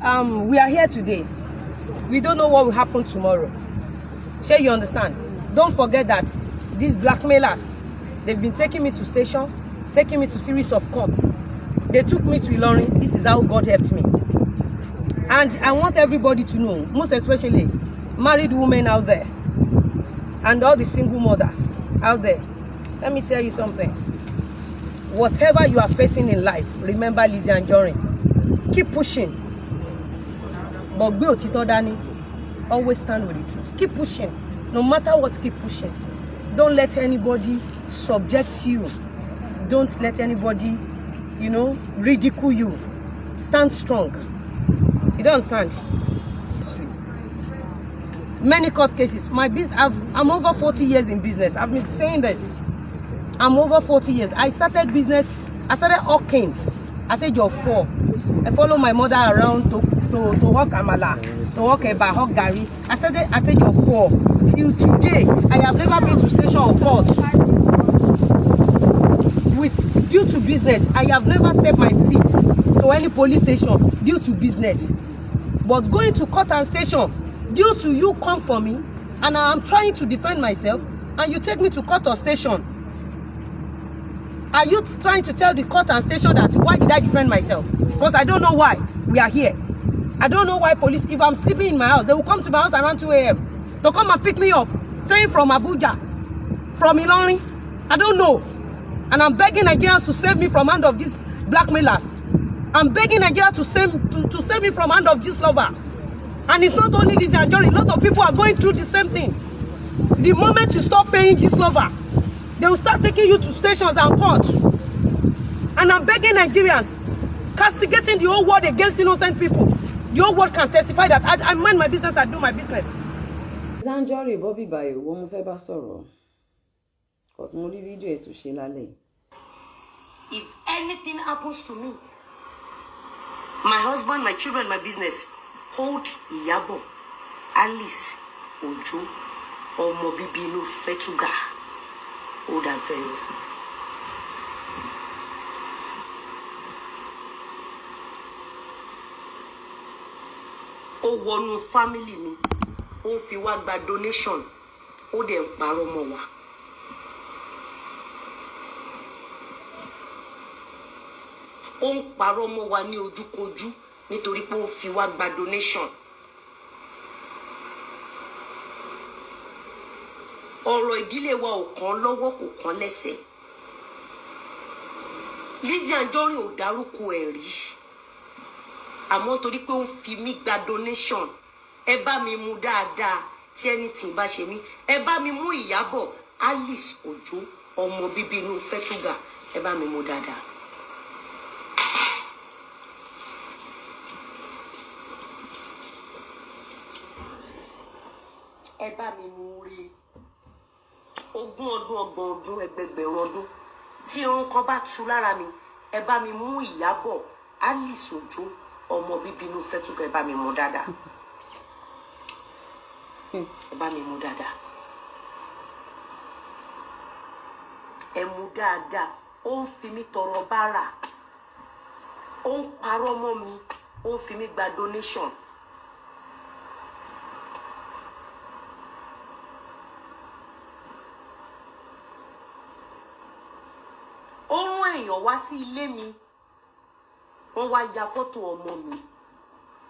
we are here today. We don't know what will happen tomorrow. Sure, you understand? Don't forget that these blackmailers, they've been taking me to station, taking me to series of courts. They took me to Ilorin. This is how God helped me. And I want everybody to know, most especially married women out there and all the single mothers out there. Let me tell you something. Whatever you are facing in life, remember Lizzy Anjorin. Keep pushing. But be òtítọ́ dání. Always stand with the truth. Keep pushing. No matter what, keep pushing. Don't let anybody subject you. Don't let anybody, you know, ridicule you. Stand strong. You don't understand? Many court cases. My business, I'm over 40 years in business. I've been saying this. I'm over 40 years. I started business. I started hawking at age of 4. I follow my mother around to hawk amala, to hawk eba, hawk gari. I started at age of 4. Till today, I have never been to station or court. Due to business, I have never stepped my feet to any police station due to business. But going to court and station, due to you come for me, and I am trying to defend myself, and you take me to court or station. Are you trying to tell the court and station that why did I defend myself? Because I don't know why we are here. I don't know why police, if I'm sleeping in my house, they will come to my house around 2 a.m. to come and pick me up, saying from Abuja, from Ilorin. I don't know. And I'm begging Nigerians to save me from hand of these blackmailers. I'm begging Nigeria to save me from hand of this lover. And it's not only Lizzy Anjorin, a lot of people are going through the same thing. The moment you stop paying this lover, they will start taking you to stations and courts. And I'm begging Nigerians, castigating the whole world against innocent people. The whole world can testify that I mind my business, I do my business. Lizzy Anjorin Bobby Bayo, wọ́n fẹ́ bá sọ̀rọ̀. Because mo rí video to ṣe lálẹ́. If anything happens to me, my husband, my children, my business, hold Iyabo, Alice, Ojo, ọmọ bíbí inú Fetuga. Hold that very well. Ó wọnú family mi, ó fi wá gba donation, ó dẹ̀ ń parọ́ mọ́ wa. Ó ń parọ́ mọ́ wa ní ojúkojú nítorí pé ó fi wá gba donation. Ọ̀rọ̀ ìdílé wa ò kàn lọ́wọ́ kò kàn lẹ́sẹ̀. Lizzy Anjorin ò dárúkọ ẹ̀ rí. Àmọ́ torí pé ó ń fi mí gba donation. Ẹ bá mi mú dáadáa tí anything bá ṣe mí. Ẹ bá mi mú Iyabo Alice Ojo ọmọ bíbí inú Fetuga. Ẹ bá mi mú dáadáa. Ẹ bá mi mú rí. 20 ọdún, 30 ọdún, ẹgbẹgbẹ̀rún ọdún tí ohun kan bá tú lára mi, ẹ bá mi mú Iyabo Alice Ojo ọmọ bíbí inú Fetuga, ẹ bá mi mú dáadáa. Ẹ bá mi mú dáadáa. Ẹ mú dáadáa. Ó ń fi mí tọrọ bárà. Ó ń parọ́ mọ́ mi. Ó ń fi mí gba donation. Ó rán èèyàn wá sí ilé mi. Wọ́n wá ya fọ́tò ọmọ mi.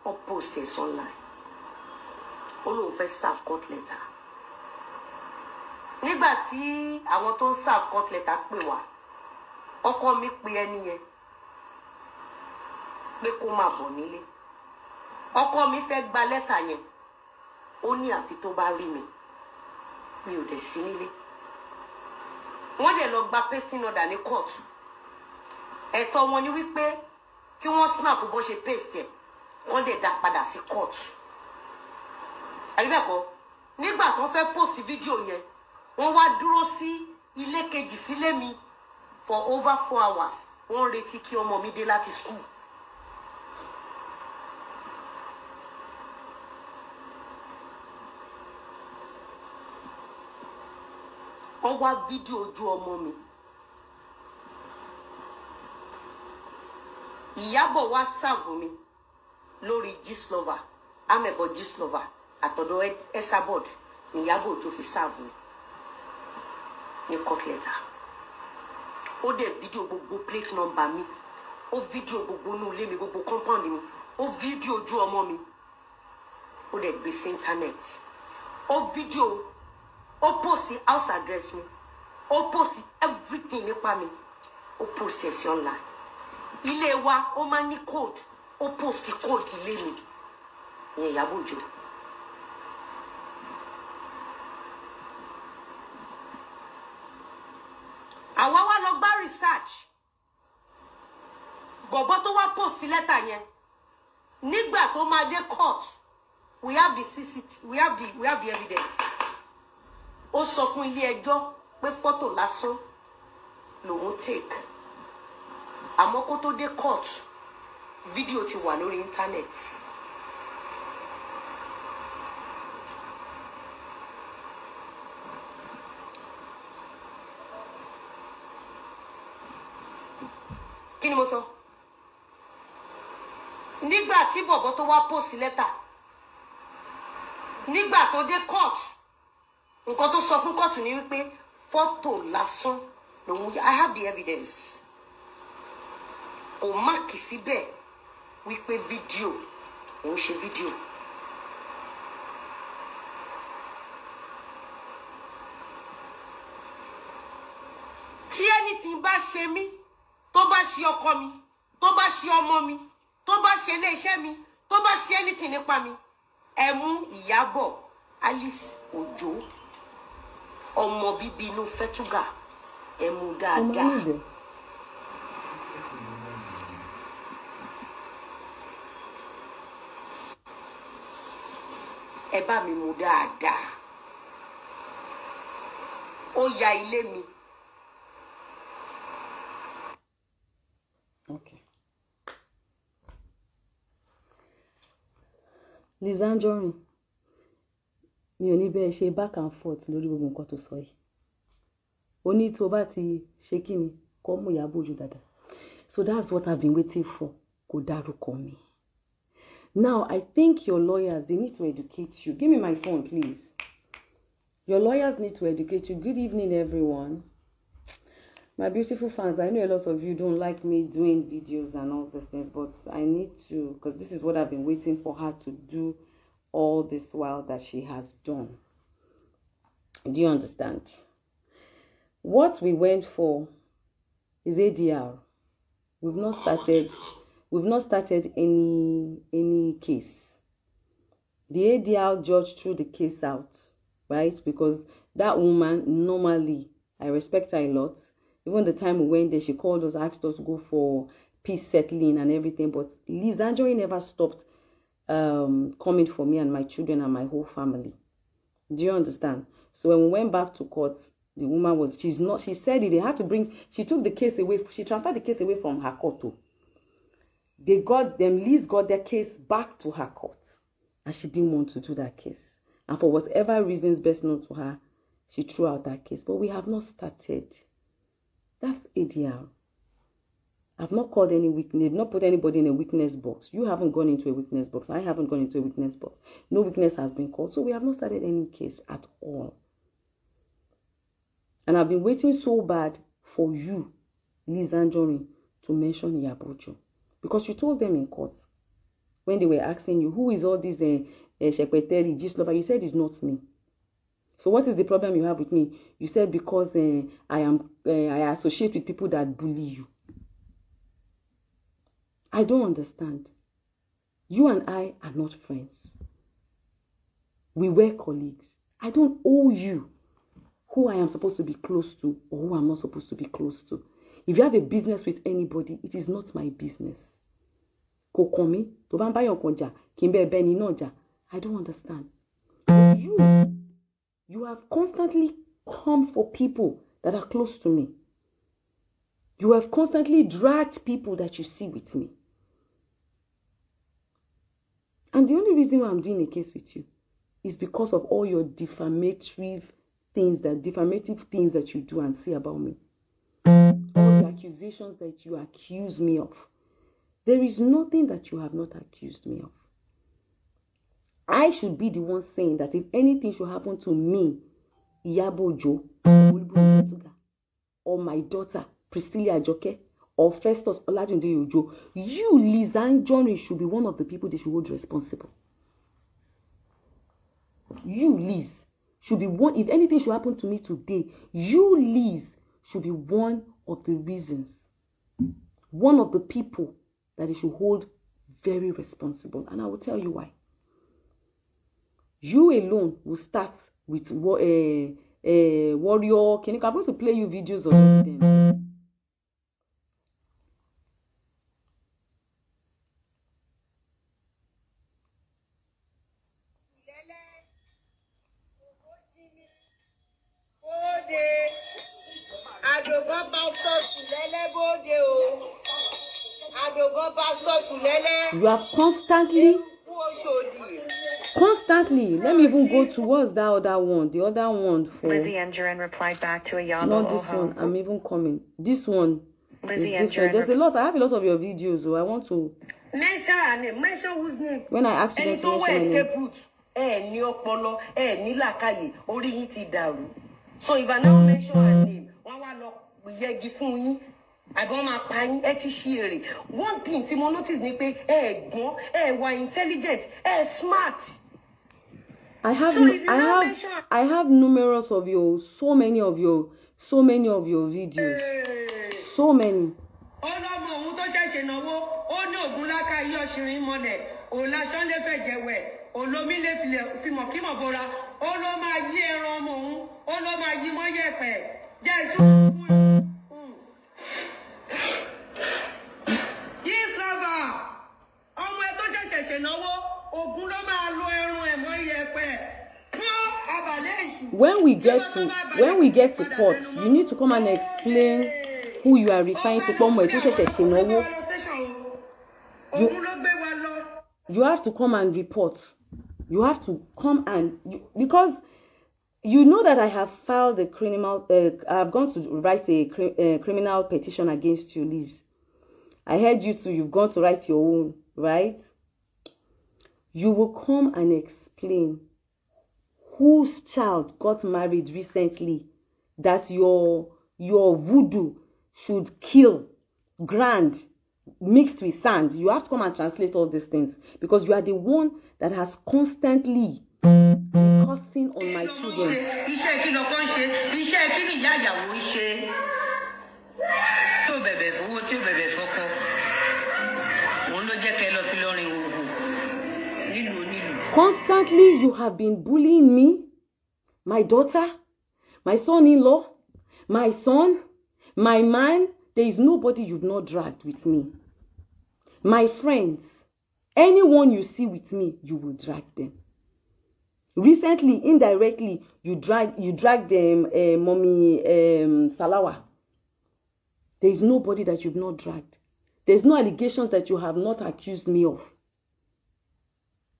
Wọ́n post it online. Ó lóun fẹ́ serve court letter. Nígbà tí àwọn tó ń serve court letter pè wá, ọkọ mi pe ẹni yẹn pé kó máa bọ̀ nílé. Ọkọ mi fẹ́ gba lẹ́tà yẹn. Ó ní àfi tó bá rí mi. Mi ò dẹ̀ sí nílé. Wọ́n dẹ̀ lọ gba pasting order ní court. Ẹ̀tọ́ wọn ni wípé kí wọ́n snap bó ṣe paste ẹ̀. Wọ́n dẹ̀ dá padà sí court. Àríbẹ̀kọ́, nígbà tó fẹ́ post fídíò yẹn, wọ́n wá dúró sí ilé kejì sílé mi for over 4 hours. Wọ́n retí kí ọmọ mi dé láti school. Wọ́n wá fídíò ojú ọmọ mi. Iyabo wá serve mi. lórí Gistlover amẹ̀bọ̀ Gistlover àtọ̀dọ̀ Esabod ní Iyabo Ojo fi serve mi ní court letter. Ó dẹ̀ fídíò gbogbo plate number mi, ó fídíò gbogbo inú ilé mi, gbogbo compound mi, ó fídíò ojú ọmọ mi, ó dẹ̀ gbé sí internet, ó fídíò, ó post house address mi, ó post everything nípa mi, ó post ẹ̀ sí online. Ilé wa ó máa ní code, ó post code ilé mi ní Iyabo Ojo. Àwa wá lọ gbá research bọ̀bọ̀ tó wá post lẹ́tà yẹn nígbà tó máa dé court we have the CCTV, we have the evidence. Ó sọ fún ilé ẹjọ́ pé photo lásán lòun take àmọ́ kó tó dé court fídíò ti wà lórí internet. Kí ni mo sọ? Nígbà tí bọ̀bọ̀ tó wá post lẹ́tà nígbà tó dé court nǹkan tó sọ fún court ni wípé photo lásán lòun I have the evidence. Ó máàkì síbẹ̀ wípé fídíò òun ṣe fídíò. Tí anything bá ṣe mí, tó bá ṣe ọkọ mi, tó bá ṣe ọmọ mi, tó bá ṣe ilé iṣẹ́ mi, tó bá ṣe anything nípa mi, ẹ mú Iyabo Alice Ojo ọmọ bíbí inú Fẹ́túgà, ẹ mú dáadáa. Ẹ bá mi mú dáadáa. Ó ya ilé mi. Okay. Lizzy Anjorin, mi ò ní bẹ́ẹ̀ ṣe back and forth lórí gbogbo nǹkan tó sọ yìí. Ó ní tó bá ti ṣe kí ni kó mú Iyabo Ojo dáadáa. So that's what I've been waiting for. Kò dárúkọ mi. Now, I think your lawyers, they need to educate you. Give me my phone, please. Your lawyers need to educate you. Good evening, everyone. My beautiful fans, I know a lot of you don't like me doing videos and all these things, but I need to, because this is what I've been waiting for her to do all this while that she has done. Do you understand? What we went for is ADR. We've not started any case. The ADR judge threw the case out, right? Because that woman, normally, I respect her a lot. Even the time we went there, she called us, asked us to go for peace settling and everything. But Lizzy Anjorin never stopped coming for me and my children and my whole family. Do you understand? So when we went back to court, the woman was, she said it, they had to bring, she took the case away, she transferred the case away from her court too. Liz got their case back to her court. And she didn't want to do that case. And for whatever reasons best known to her, she threw out that case. But we have not started. That's ADR. I've not called any witness, not put anybody in a witness box. You haven't gone into a witness box. I haven't gone into a witness box. No witness has been called. So we have not started any case at all. And I've been waiting so bad for you, Lizzy Anjorin, to mention Iyabo Ojo. Because you told them in court, when they were asking you, who is all this Shepeteri, Gistlover, you said it's not me. So what is the problem you have with me? You said because I associate with people that bully you. I don't understand. You and I are not friends. We were colleagues. I don't owe you who I am supposed to be close to or who I'm not supposed to be close to. If you have a business with anybody, it is not my business. Kokomi, to ban bayo konja, kimbe beni noja. I don't understand. But you have constantly come for people that are close to me. You have constantly dragged people that you see with me. And the only reason why I'm doing a case with you is because of all your defamatory things that you do and say about me. All the accusations that you accuse me of. There is nothing that you have not accused me of. I should be the one saying that if anything should happen to me, Iyabo Ojo, or my daughter, Priscilla Ajoke, or Festus Olatunde Ojo, you, Lizzy Anjorin, should be one of the people they should hold responsible. You, Liz, should be one. If anything should happen to me today, you, Liz, should be one of the reasons, one of the people that they should hold very responsible. And I will tell you why. You alone will start with warrior. Can you come to play you videos of them? You are constantly. Let me even go towards that other one. The other one for Lizzy Anjorin replied back to Iyabo not this Ojo. one. I'm even coming. This one Lizzy is different. There's a lot. I have a lot of your videos, so I want to mention her name. Mention whose name? When I asked you to mention my name. Ní ọpọlọ, ní làákàyè, orí yín ti dàrú. So if I now mention her name, wọ́n wá lọ yẹgi fún yín. Àbọn máa pa yín, ẹ ti ṣí èrè. One thing tí mo notice ni pé gbọ́n, wà intelligent, smart. I have numerous of your, so many of your videos. So many. Ọlọ́mọ òun tó ṣẹ̀ṣẹ̀ náwó, ó ní ògùn láká yí ọ̀ṣìnrín mọ́lẹ̀, òlàṣán lè fẹ́ jẹ̀wẹ̀, òlómi lè fi mọ̀ kí mọ̀ bora, ó ló máa yí ẹran ọmọ òun, ó ló máa yí mọ́ yẹ̀pẹ̀, jẹ́ ìtúkú fún un. Yí sábà, ọmọ ẹ tó ṣẹ̀ṣẹ̀ ṣènáwó, ògùn ló máa lo ẹran ẹ̀ mọ́ yẹ̀pẹ̀. When we get to court, you need to come and explain who you are referring to. You have to come and report. You have to come and because you know that I have filed a criminal. I've gone to write a criminal petition against you, Liz. I heard you too. You've gone to write your own, right? You will come and explain whose child got married recently that your voodoo should kill, grand, mixed with sand. You have to come and translate all these things because you are the one that has constantly been cursing on my children. Constantly, you have been bullying me, my daughter, my son-in-law, my son, my man. There is nobody you've not dragged with me. My friends, anyone you see with me, you will drag them. Recently, indirectly, you dragged them, Mommy Salawa. There is nobody that you've not dragged. There's no allegations that you have not accused me of.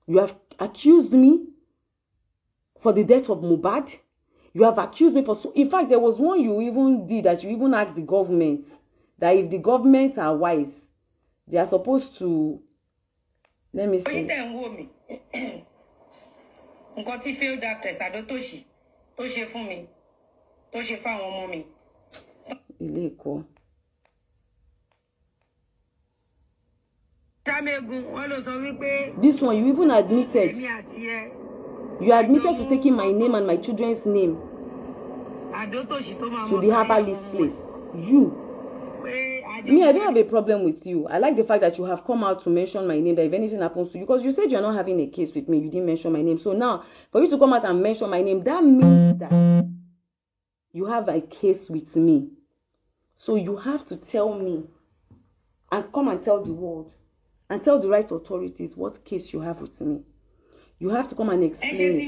You have accused me for the death of Mohbad. You have accused me for... In fact, there was one you even did that you even asked the government that if the government are wise, they are supposed to... Let me see. This one, you even admitted. You admitted to taking my name and my children's name to the herbalist place. You. Me, I don't have a problem with you. I like the fact that you have come out to mention my name, that if anything happens to you, because you said you're not having a case with me, you didn't mention my name. So now, for you to come out and mention my name, that means that you have a case with me. So you have to tell me and come and tell the world and tell the right authorities what case you have with me. You have to come and explain it.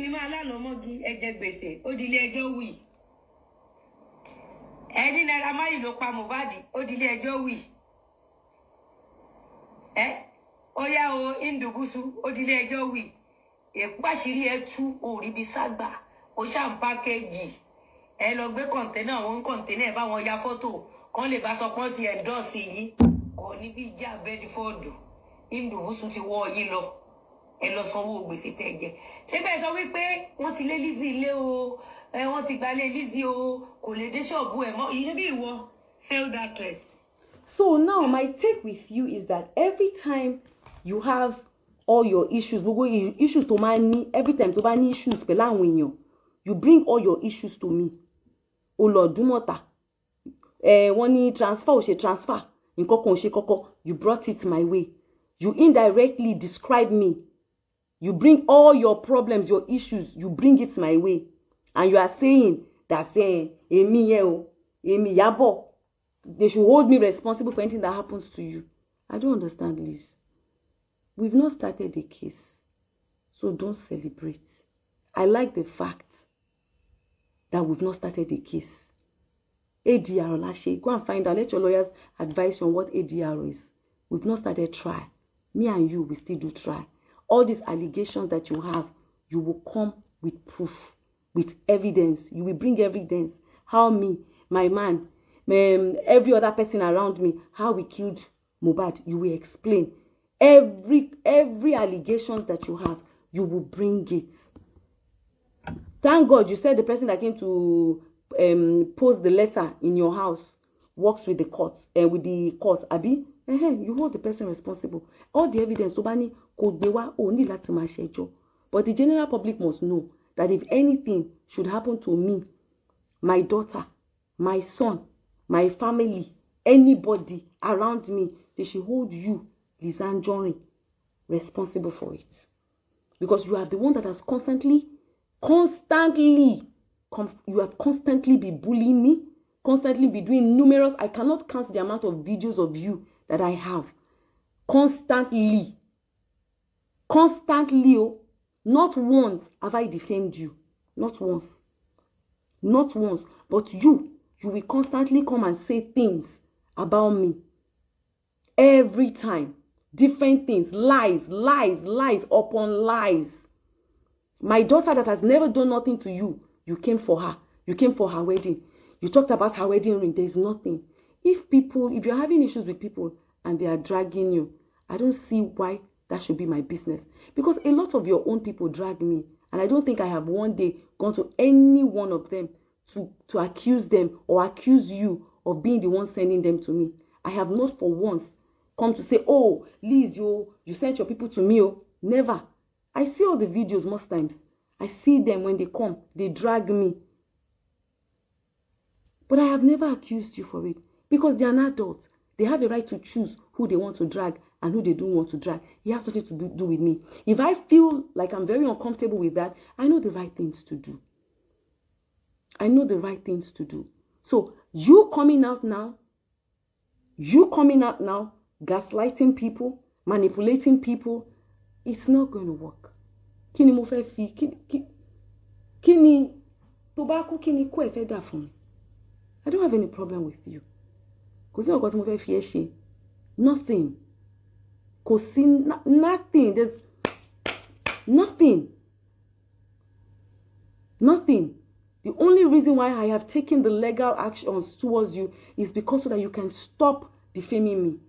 Kò ní bí ìjà Bedford Ìdùwúsù ti wọ́ yín lọ. Ẹ lọ sanwó gbèsè tẹ́ jẹ. Ṣé bẹ́ẹ̀ sọ wípé wọ́n ti lé Lizzy ilé o, wọ́n ti gbalé Lizzy o, kò lè dé ṣọ́ọ̀bù ẹ̀ mọ́. Ìyẹn bí ìwọ failed actress. So now my take with you is that every time you have all your issues, issues to money, every time to buy issues, you bring all your issues to me. Oh Lord, do mota. When you transfer, you brought it my way. You indirectly describe me. You bring all your problems, your issues, you bring it my way. And you are saying that, Iyabo, they should hold me responsible for anything that happens to you. I don't understand, Liz. We've not started a case, so don't celebrate. I like the fact that we've not started a case. ADR, Lashe, go and find out. Let your lawyers advise you on what ADR is. We've not started trial. Me and you, we still do try. All these allegations that you have, you will come with proof, with evidence. You will bring evidence. How me, my man, every other person around me, how we killed Mohbad. You will explain. Every allegations that you have, you will bring it. Thank God you said the person that came to post the letter in your house works with the court, with the court, Abi. You hold the person responsible. All the evidence, but the general public must know that if anything should happen to me, my daughter, my son, my family, anybody around me, they should hold you, Lizzy Anjorin, responsible for it. Because you are the one that has constantly been bullying me, constantly be doing numerous, I cannot count the amount of videos of you that I have. Constantly, oh, not once have I defamed you. Not once. Not once. But you will constantly come and say things about me. Every time. Different things. Lies upon lies. My daughter that has never done nothing to you, you came for her. You came for her wedding. You talked about her wedding ring. There's nothing. If you're having issues with people and they are dragging you, I don't see why that should be my business. Because a lot of your own people drag me. And I don't think I have one day gone to any one of them to accuse them or accuse you of being the one sending them to me. I have not for once come to say, oh, Liz, you sent your people to me. Oh, never. I see all the videos most times. I see them when they come. They drag me. But I have never accused you for it. Because they are an adult. They have the right to choose who they want to drag and who they don't want to drag. It has nothing to do with me. If I feel like I'm very uncomfortable with that, I know the right things to do. I know the right things to do. So, you coming out now, gaslighting people, manipulating people, it's not going to work. Kini mo fẹ́ fi, kini tobacco kini ko e fẹ́ dà fún mi. I don't have any problem with you. Kò sí nǹkan tí mo fẹ́ fi ẹ́ ṣe. Nothing. Kò sí nothing. There's nothing. Nothing. The only reason why I have taken the legal actions towards you is because so that you can stop defaming me.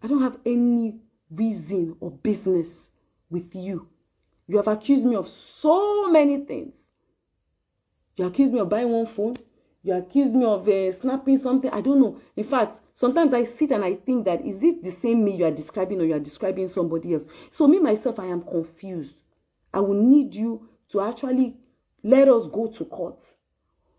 I don't have any reason or business with you. You have accused me of so many things. You accused me of buying one phone. You accused me of snapping something. I don't know. In fact, sometimes I sit and I think that, is it the same me you are describing or you are describing somebody else? So me, myself, I am confused. I will need you to actually let us go to court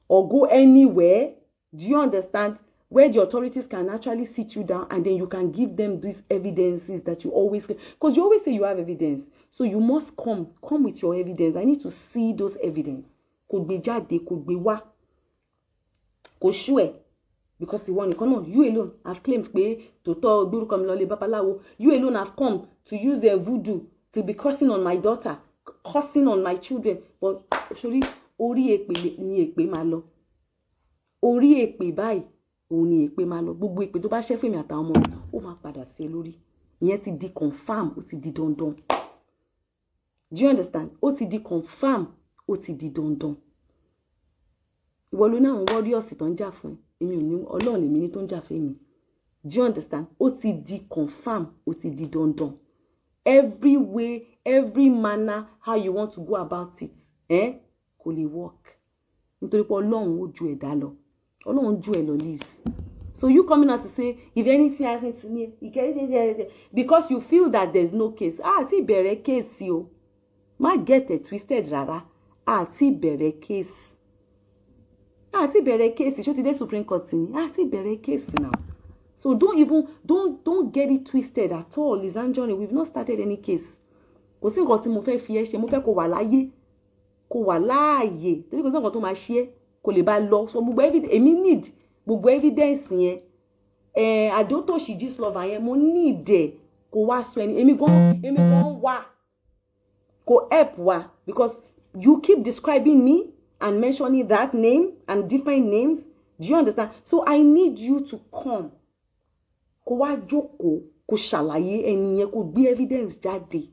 or go anywhere. Do you understand? Where the authorities can actually sit you down and then you can give them these evidences that you always, because you always say you have evidence. So you must come with your evidence. I need to see those evidence. Could be jade, could be wa. Could sure. Because you alone have claimed you alone have come to use their voodoo to be cursing on my daughter, cursing on my children. But actually, ori ekpe ni ekpe ma lọ. Ori ekpe báyìí, òun ni ekpe ma lọ. Gbogbo ekpe tó bá ṣe fún mi àtàwọn ọmọ mi, ó máa padà sí lórí. Ìyẹn ti di confirm, ó ti di dandan. Do you understand? Ó ti di confirm, ó ti di dandan. Ìwọ ló ní àwọn warriors tó ń jà fún ẹ. Èmi ò ní Ọlọ́run lèmi ní tó ń jà fún mi. Do you understand? Ó ti di confirm, ó ti di dandan. Every way, every manner, how you want to go about it, kò lè work. Nítorí pé Ọlọ́run ó ju ẹ̀dá lọ. Ọlọ́run ju ẹ lọ, Liz. So you coming out to say, if anything happens to me, because you feel that there's no case. Ti bẹ̀rẹ̀ case o. Má get it twisted rárá. Ti bẹ̀rẹ̀ case. Ti bẹ̀rẹ̀ case. Ṣó ti dé Supreme Court ni? Ti bẹ̀rẹ̀ case now. So don't get it twisted at all, Lizzy Anjorin. We've not started any case. Kò sí nǹkan tí mo fẹ́ fi ẹ́ ṣe. Mo fẹ́ kó wà láyé. Kó wà láàyè. Torí kò sí nǹkan tó máa ṣe é. Kò lè bá lọ. So gbogbo èmi need gbogbo evidence yẹn. Àdótòṣì Gistlover yẹn mo need ẹ̀ kó wá sọ ẹni. Èmi gan wá. Kó help wá. Because you keep describing me and mentioning that name and different names. Do you understand? So I need you to come. Kó wá jókòó, kó ṣàlàyé ẹni yẹn, kó gbé evidence jáde.